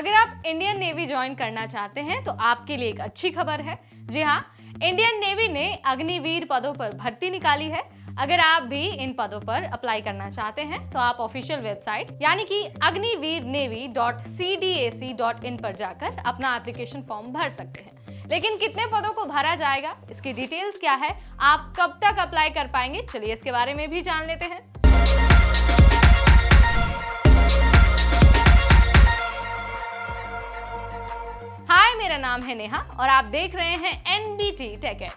अगर आप Indian navy join करना चाहते हैं तो आपके लिए एक अच्छी खबर है। जी हाँ, इंडियन नेवी ने अग्निवीर पदों पर भर्ती निकाली है। अगर आप भी इन पदों पर अप्लाई करना चाहते हैं तो आप ऑफिशियल वेबसाइट यानी कि agniveernavy.cdac.in पर जाकर अपना एप्लीकेशन फॉर्म भर सकते हैं। लेकिन कितने पदों को भरा जाएगा, इसकी डिटेल्स क्या है, आप कब तक अप्लाई कर पाएंगे, चलिए इसके बारे में भी जान लेते हैं। हाय, मेरा नाम है नेहा और आप देख रहे हैं NBT टेक एड।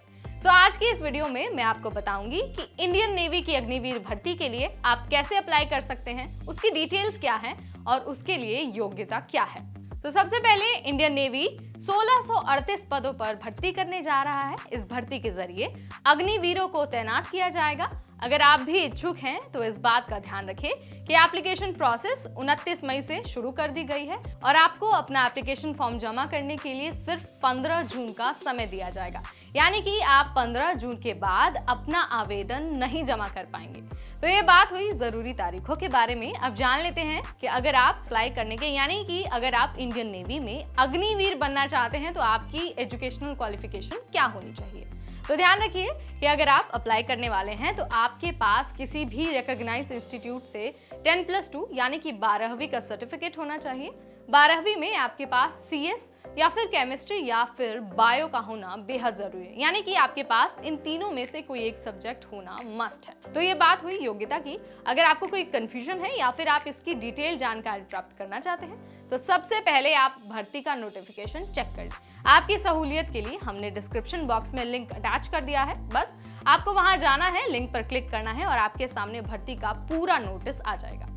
आज की इस वीडियो में मैं आपको बताऊंगी कि इंडियन नेवी की अग्निवीर भर्ती के लिए आप कैसे अप्लाई कर सकते हैं, उसकी डिटेल्स क्या हैं और उसके लिए योग्यता क्या है। तो सबसे पहले इंडियन नेवी 1638 पदों पर भर्ती करने जा रहा है। इस भर्ती के जरिए अग्निवीरों को तैनात किया जाएगा। अगर आप भी इच्छुक हैं तो इस बात का ध्यान रखें कि एप्लीकेशन प्रोसेस 29 मई से शुरू कर दी गई है और आपको अपना एप्लीकेशन फॉर्म जमा करने के लिए सिर्फ 15 जून का समय दिया जाएगा। यानी कि आप 15 जून के बाद अपना आवेदन नहीं जमा कर पाएंगे। तो ये बात हुई जरूरी तारीखों के बारे में। अब जान लेते हैं कि अगर आप अप्लाई करने के यानी कि अगर आप इंडियन नेवी में अग्निवीर बनना चाहते हैं तो आपकी एजुकेशनल क्वालिफिकेशन क्या होनी चाहिए। तो ध्यान रखिए कि अगर आप अप्लाई करने वाले हैं तो आपके पास किसी भी रिकॉग्नाइज्ड इंस्टीट्यूट से 10+2 यानी कि 12वीं का सर्टिफिकेट होना चाहिए। 12वीं में आपके पास CS या फिर केमिस्ट्री या फिर बायो का होना बेहद जरूरी है। यानी कि आपके पास इन तीनों में से कोई एक सब्जेक्ट होना मस्ट है। तो ये बात हुई योग्यता की। अगर आपको कोई कंफ्यूजन है या फिर आप इसकी डिटेल जानकारी प्राप्त करना चाहते हैं तो सबसे पहले आप भर्ती का नोटिफिकेशन चेक कर लें। आपकी सहूलियत के लिए हमने डिस्क्रिप्शन बॉक्स में लिंक अटैच कर दिया है। बस आपको वहां जाना है, लिंक पर क्लिक करना है और आपके सामने भर्ती का पूरा नोटिस आ जाएगा।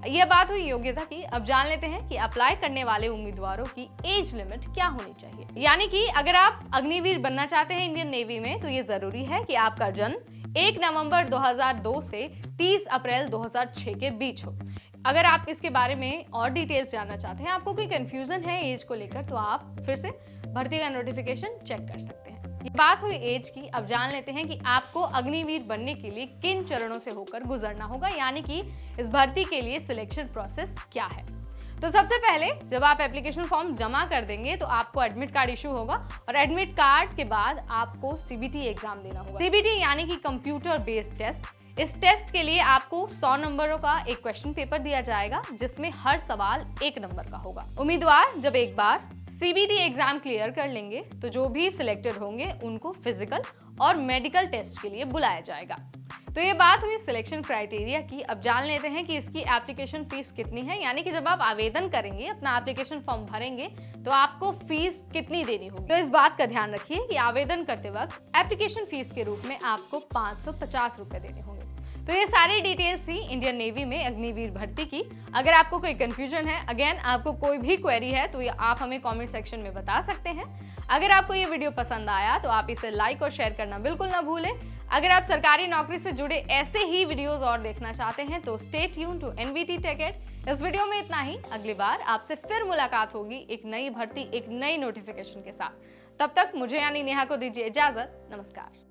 यह बात हुई योग्यता की। अब जान लेते हैं कि अप्लाई करने वाले उम्मीदवारों की एज लिमिट क्या होनी चाहिए। यानी कि अगर आप अग्निवीर बनना चाहते हैं इंडियन नेवी में तो ये जरूरी है कि आपका जन्म 1 नवंबर 2002 से 30 अप्रैल 2006 के बीच हो। अगर आप इसके बारे में और डिटेल्स जानना चाहते हैं, आपको कोई कंफ्यूजन है एज को लेकर, तो आप फिर से भर्ती का नोटिफिकेशन चेक कर सकते हैं। ये बात हुई एज की। अब जान लेते हैं कि आपको अग्निवीर बनने के लिए किन चरणों से होकर गुजरना होगा, यानी कि इस भर्ती के लिए सिलेक्शन प्रोसेस क्या है। तो सबसे पहले जब आप एप्लीकेशन फॉर्म जमा कर देंगे तो आपको एडमिट कार्ड इशू होगा और एडमिट कार्ड के बाद आपको CBT एग्जाम देना होगा। CBT यानी कि कंप्यूटर बेस्ड टेस्ट। इस टेस्ट के लिए आपको 100 नंबरों का एक क्वेश्चन पेपर दिया जाएगा जिसमें हर सवाल 1 नंबर का होगा। उम्मीदवार जब एक बार CBT एग्जाम क्लियर कर लेंगे तो जो भी सिलेक्टेड होंगे उनको फिजिकल और मेडिकल टेस्ट के लिए बुलाया जाएगा। तो ये बात हुई सिलेक्शन क्राइटेरिया की। अब जान लेते हैं कि इसकी एप्लीकेशन फीस कितनी है। यानी कि जब आप आवेदन करेंगे, अपना एप्लीकेशन फॉर्म भरेंगे तो आपको फीस कितनी देनी होगी। तो इस बात का ध्यान रखिए कि आवेदन करते वक्त एप्लीकेशन फीस के रूप में आपको 550 रुपए देने होंगे। तो ये सारी डिटेल्स थी इंडियन नेवी में अग्निवीर भर्ती की। अगर आपको कोई कंफ्यूजन है, अगेन आपको कोई भी क्वेरी है तो ये आप हमें कमेंट सेक्शन में बता सकते हैं। अगर आपको ये वीडियो पसंद आया तो आप इसे लाइक और शेयर करना बिल्कुल ना भूलें। अगर आप सरकारी नौकरी से जुड़े ऐसे ही वीडियोस और देखना चाहते हैं तो stay tune to NBT Tech Ed. इस वीडियो में इतना ही। अगली बार आपसे फिर मुलाकात होगी एक नई भर्ती, एक नई नोटिफिकेशन के साथ। तब तक मुझे यानी नेहा को दीजिए इजाजत। नमस्कार।